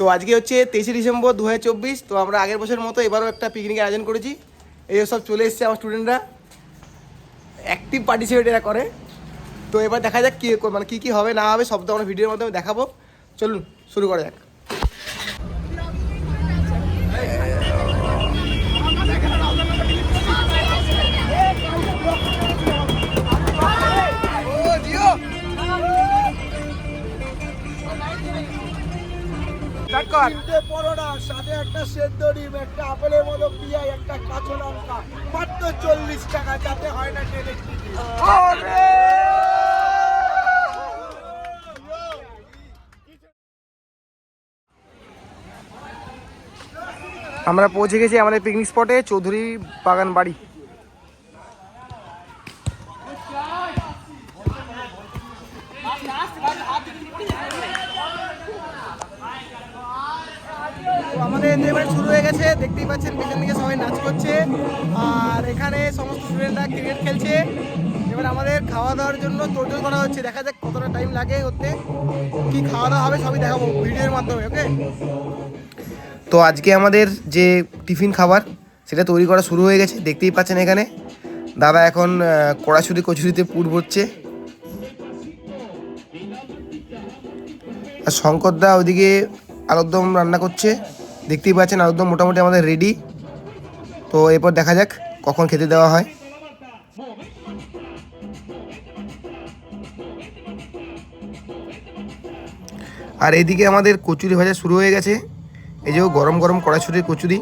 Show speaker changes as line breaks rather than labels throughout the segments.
তো আজকে হচ্ছে 23শে ডিসেম্বর 2024। তো আমরা আগের বছরের মতো এবারও একটা পিকনিকের আয়োজন করেছি। এই সব চলে এসেছে আমার স্টুডেন্টরা, অ্যাক্টিভ পার্টিসিপেট এরা করে। তো এবার দেখা যাক কী কী হবে না হবে, সব তো আমরা ভিডিওর মাধ্যমে দেখাবো। চলুন শুরু করা যাক।
পরোটা, সাথে একটা সেদ্ধ ডিম, একটা আপেলের মতো পিঁয়াজ, একটা কাঁচা লঙ্কা, মাত্র 40 টাকা, যাতে হয় না টেনে।
আমরা পৌঁছে গেছি আমাদের পিকনিক স্পটে, চৌধুরী বাগান বাড়ি। আমাদের এনজয়মেন্ট শুরু হয়ে গেছে, দেখতেই পাচ্ছেন পেছন দিকে সবাই নাচ করছে আর এখানে সমস্ত স্টুডেন্টরা ক্রিকেট খেলছে। এবার আমাদের খাওয়া দাওয়ার জন্য তোড়জোড় করা হচ্ছে, দেখা যাক কতটা টাইম লাগে হতে, কি খাওয়া দাওয়া হবে সবই দেখাবো ভিডিওর মাধ্যমে। ওকে, তো আজকে আমাদের যে টিফিন খাবার সেটা তৈরি করা শুরু হয়ে গেছে, দেখতেই পাচ্ছেন এখানে দাদা এখন কড়াছুরি কচুরিতে পুর ভরছে আর শঙ্করদা ওইদিকে আলুর দম রান্না করছে, দেখতেই পাচ্ছেন আলুর দম মোটামুটি আমাদের রেডি। তো এরপর দেখা যাক কখন খেতে দেওয়া হয়। আর এইদিকে আমাদের কচুরি ভাজা শুরু হয়ে গেছে, এই যে গরম গরম কড়াইশুঁটির কচুরি।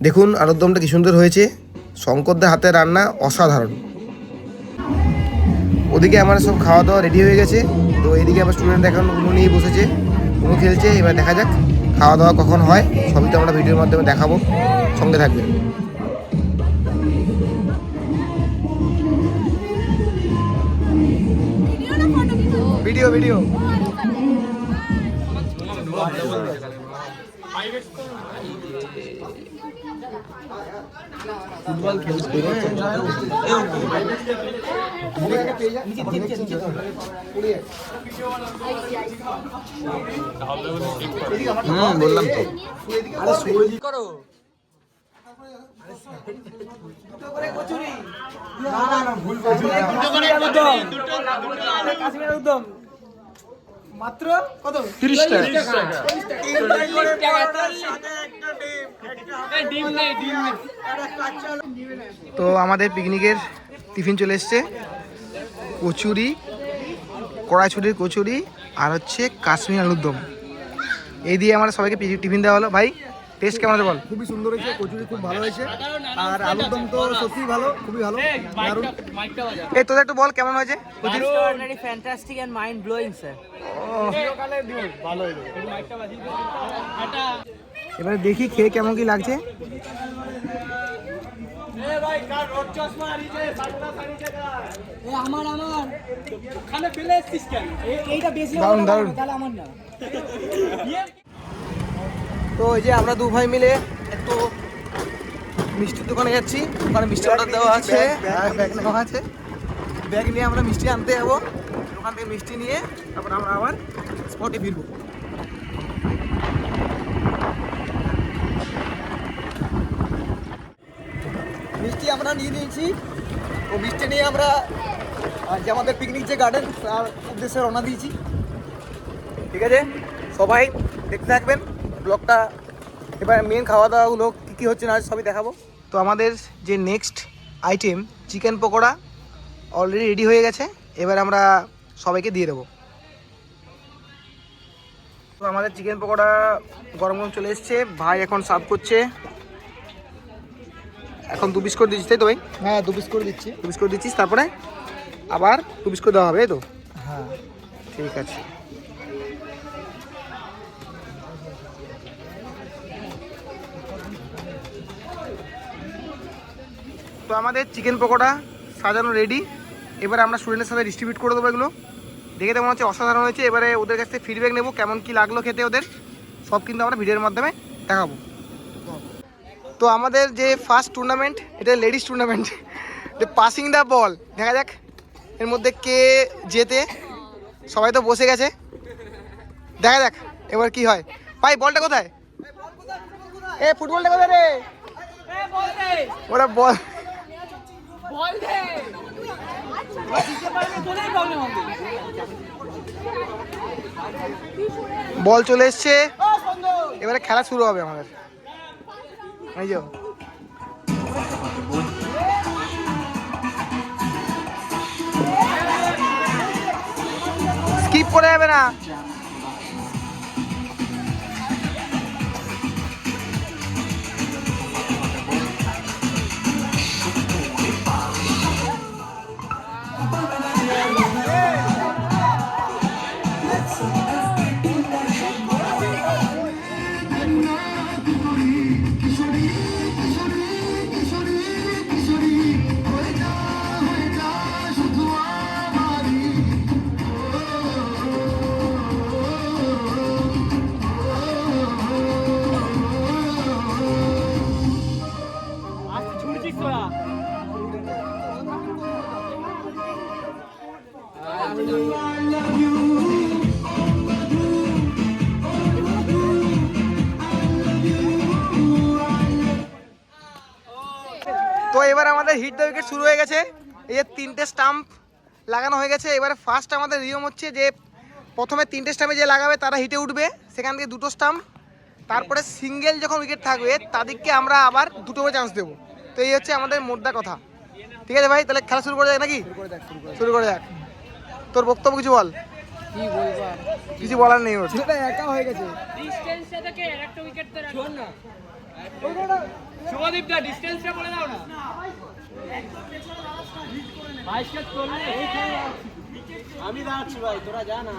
দেখুন আলুর দমটা কি সুন্দর হয়েছে, শঙ্করদার হাতের রান্না অসাধারণ। ওদিকে আমার সব খাওয়া দাওয়া রেডি হয়ে গেছে। তো এদিকে আমার স্টুডেন্ট এখন উনু নিয়ে বসেছে, উনু খেলছে। এবার দেখা যাক খাওয়া দাওয়া কখন হয়, সবই তো আমরা ভিডিওর মাধ্যমে দেখাবো, সঙ্গে থাকবেন। ভিডিও ভিডিও ফুটবল খেলছে, বললাম তো করো। মাত্র কত? 30 টাকা। তো আমাদের পিকনিকের টিফিন চলে এসছে, কচুরি, কড়াইশুঁটির কচুরি আর হচ্ছে কাশ্মীর আলুর দম। এই দিয়ে আমরা সবাইকে টিফিন দেওয়া হলো। ভাই টেস্ট কেমন আছে বল?
খুবই সুন্দর হয়েছে, কচুরি খুব ভালো হয়েছে, আর আলুর দম তো সত্যিই ভালো, খুবই ভালো।
এই তোদের একটু বল কেমন হয়েছে?
Extraordinary, fantastic and mind blowing, sir.
এবারে দেখি খেয়ে কেমন কি লাগছে। দারুন দারুন। তো এই যে আমরা দু ভাই মিলে একটু মিষ্টির দোকানে যাচ্ছি, ওখানে মিষ্টি অর্ডার দেওয়া আছে, ব্যাগ নেওয়া আছে। ব্যাগ নিয়ে আমরা মিষ্টি আনতে যাবো, ওখান থেকে মিষ্টি নিয়ে তারপর আমরা আবার স্পটে ফিরবো। মিষ্টি আমরা নিয়ে নিয়েছি, ও মিষ্টি নিয়ে আমরা যে আমাদের পিকনিক যে গার্ডেন তার উদ্দেশ্যে রওনা দিয়েছি। ঠিক আছে, সবাই দেখতে থাকবেন ব্লগটা। এবার মেন খাওয়া দাওয়াগুলো কী কী হচ্ছে না সবই দেখাবো। তো আমাদের যে next item chicken pakora already ready হয়ে গেছে, এবার আমরা সবাইকে দিয়ে দেবো। তো আমাদের চিকেন পকোড়া গরম গরম চলে এসছে, ভাই এখন সার্ভ করছে। এখন 2 পিস করে দিচ্ছিস তাই তো ভাই?
হ্যাঁ, 2 পিস করে দিচ্ছি।
2 পিস করে দিচ্ছিস, তারপরে আবার 2 পিস করে দেওয়া হবে তাই তো?
হ্যাঁ,
ঠিক আছে। তো আমাদের চিকেন পকোড়া সাজানো রেডি, এবার আমরা স্টুডেন্টের সাথে ডিস্ট্রিবিউট করে দেবো। এগুলো দেখে তো মনে হচ্ছে অসাধারণ হয়েছে। এবারে ওদের কাছ থেকে ফিডব্যাক নেবো, কেমন কি লাগলো খেতে ওদের, সব কিন্তু আমরা ভিডিওর মাধ্যমে দেখাবো। তো আমাদের যে ফার্স্ট টুর্নামেন্ট, এটা ladies tournament, passing the ball. দেখা যাক এর মধ্যে কে জেতে। সবাই তো বসে গেছে, দেখা যাক এবার কি হয়। ভাই বলটা কোথায়? এ ফুটবলটা কোথায় রে? ওরা বল বল চলে এসছে, এবারে খেলা শুরু হবে আমাদের। এই যে স্কিপ করে যাবে না। তো এবার আমাদের হিট দ্য উইকেট শুরু হয়ে গেছে। এই যে 3টে স্টাম্প লাগানো হয়ে গেছে। এবারে ফার্স্ট আমাদের নিয়ম হচ্ছে যে প্রথমে 3টে স্টাম্পে যে লাগাবে তারা হিটে উঠবে, সেখান থেকে 2টো স্টাম্প। তারপরে সিঙ্গেল যখন উইকেট থাকবে তাদেরকে আমরা আবার 2টো করে চান্স দেবো। তো এই হচ্ছে আমাদের মোদ্দা কথা। ঠিক আছে ভাই, তাহলে খেলা শুরু করে যাক নাকি? শুরু করে যাক। তোর বক্তব্য কিছু বল।
কি বলবো আর?
কিছু বলার নেই ওর।
ছেলেটা একা হয়ে গেছে।
ডিসটেন্সটা থেকে একটা উইকেট তো রাখো
না
শুভদীপ দা, ডিসটেন্সটা বলে দাও না। 22 কে চললে
আমি দাঁড়াচ্ছি ভাই, তোরা যা না।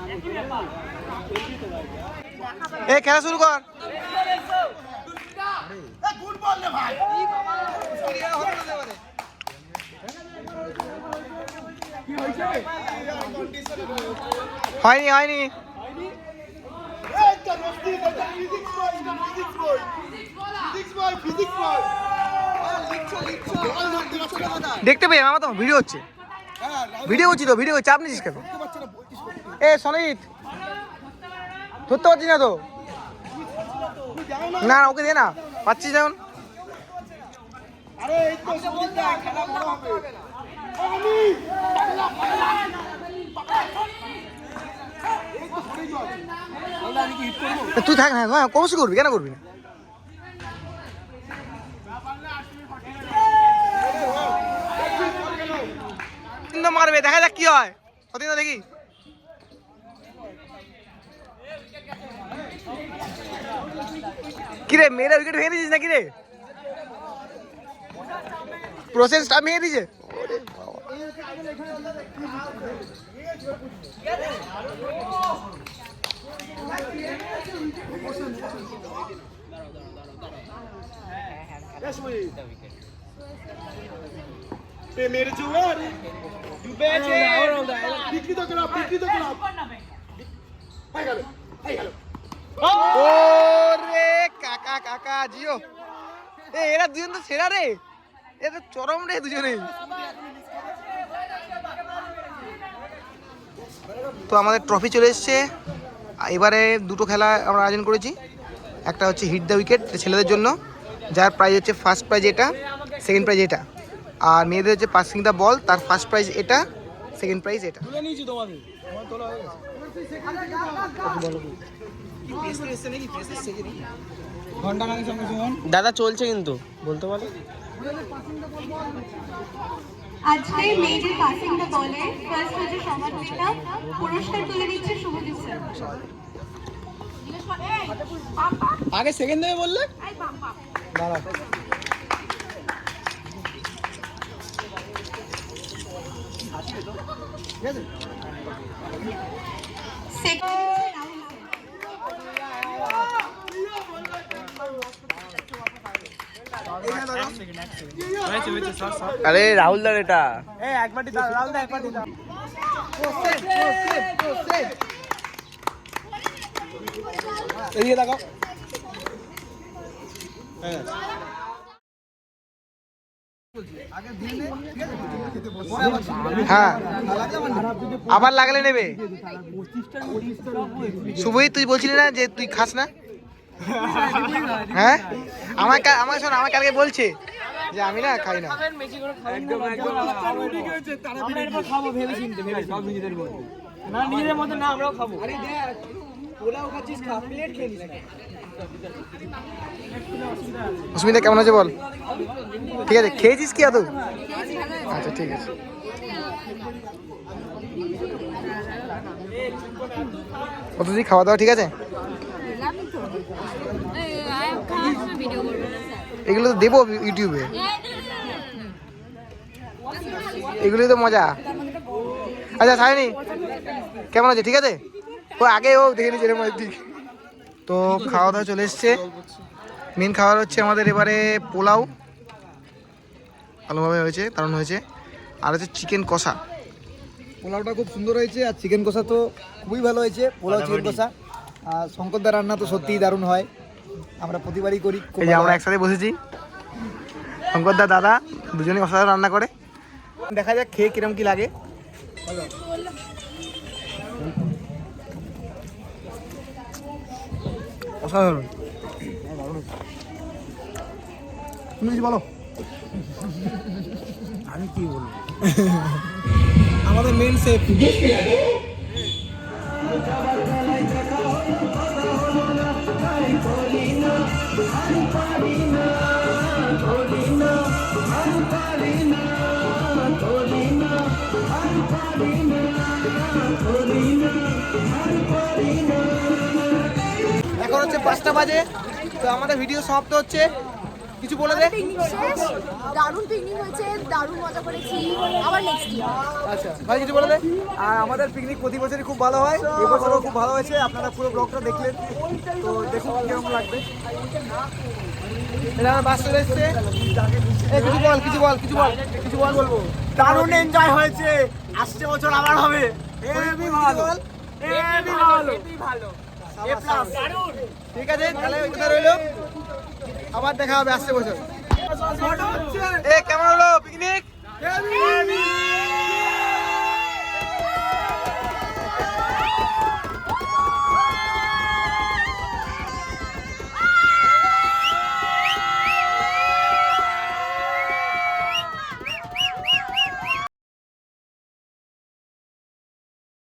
এ খেলা শুরু কর। হয়নি হয়নি। দেখতে পেয়ে আমার তো ভিডিও হচ্ছে, ভিডিও করছি তো, ভিডিও চাপ নিছিস কেন? এ সনিত ধরতে পারছিস না তো? না ওকে দে না, পাচ্ছিস যেমন। তুই থাক না, হ্যাঁ কবসি করবি, কেন করবি না? মারবে, দেখা যাক কি হয়। কতদিন দেখি কিরে, মেয়েরা উইকেট ভেঙে দিয়েছিস নাকি রে? প্রসেসটা ভেঙে দিয়েছে।
মেরেছে ওর ডুবেছে। বিকৃত ক্লাব, বিকৃত ক্লাব। হয়ে গেল, হয়ে গেল।
ওরে কাকা কাকা জিও, এরা দুজন তো সেরা রে, এরা তো চরম রে দুজনেই। তো আমাদের ট্রফি চলে এসছে। এবারে 2টো খেলা আমরা আয়োজন করেছি। একটা হচ্ছে হিট দ্য উইকেট ছেলেদের জন্য, যার প্রাইজ হচ্ছে ফার্স্ট প্রাইজ এটা, সেকেন্ড প্রাইজ এটা। আর মেয়েদের হচ্ছে পাসিং দ্য বল, তার ফার্স্ট প্রাইজ এটা, সেকেন্ড প্রাইজ এটা।
দাদা চলছে কিন্তু বলতে বলো।
আজকে মেয়েদের পাসিং দ্য বলে ফার্স্ট হচ্ছে সমাদৃতা, পুরস্কার তুলে দিচ্ছে শুভদীপ স্যার।
আগে সেকেন্ড দেবে বললে? দাঁড়া।
আরে রাহুল দার এটা
একবারটি দাও, রাহুল দা একবারটি দাও। এদিকে তাকাও।
হ্যাঁ আবার লাগলে নেবে। শুভই তুই বলছিলি না যে তুই খাস না? হ্যাঁ আমার শোন, আমার কালকে বলছে যে আমি না খাই না।
নিজেদের মধ্যে না আমরাও খাবো।
অস্মিতা কেমন আছে বল? ঠিক আছে, খেয়েছিস কি আদৌ? আচ্ছা ঠিক আছে। তুই খাওয়া দাওয়া ঠিক আছে? এগুলো তো দেবো ইউটিউবে, এগুলোই তো মজা। আচ্ছা সায়নি কেমন আছে? ঠিক আছে, ও আগে ও দেখে নিচ্ছে এরকম ঠিক। তো খাওয়া দাওয়া চলে এসছে। মেন খাবার হচ্ছে আমাদের এবারে পোলাও, ভালোভাবে হয়েছে, দারুণ হয়েছে। আর হচ্ছে চিকেন কষা।
পোলাওটা খুব সুন্দর হয়েছে আর চিকেন কষা তো খুবই ভালো হয়েছে। পোলাও চিকেন কষা আর শঙ্করদার রান্না তো সত্যিই দারুণ হয়, আমরা প্রতিবারই করি।
এই যে আমরা একসাথে বসেছি, শঙ্করদা দাদা দুজনেই অসাধারণ রান্না করে। দেখা যাক খেয়ে কিরম কি লাগে। অসাধারণ। তুমি কিছু বলো।
আমি কি বলবো,
আমাদের মেন শেফ এখন হচ্ছে 5টা বাজে, তো আমাদের ভিডিও সমাপ্ত হচ্ছে। কিছু বলে দে।
দারুণ পিকনিক হয়েছে, দারুণ মজা করেছি, আবার নেক্সট ইয়ার।
আচ্ছা ভাই কিছু বলে দে।
আর আমাদের পিকনিক প্রতি বছরই খুব ভালো হয়, এবছরও খুব ভালো হয়েছে। আপনারা পুরো ব্লগটা দেখলেন, তো দেখুন কিরকম লাগবে।
এটা আমার বাস চলে এসছে। কিছু বল কিছু বল কিছু বল কিছু বল। বলবো
দারুণ এনজয় হয়েছে, আসছে বছর আবার হবে। হেভি ভালো, হেভি ভালো, এ প্লাস।
ঠিক আছে, তাহলে ওই কথা রইলো, আবার দেখা হবে আসছে বছর। কেমন হলো পিকনিক?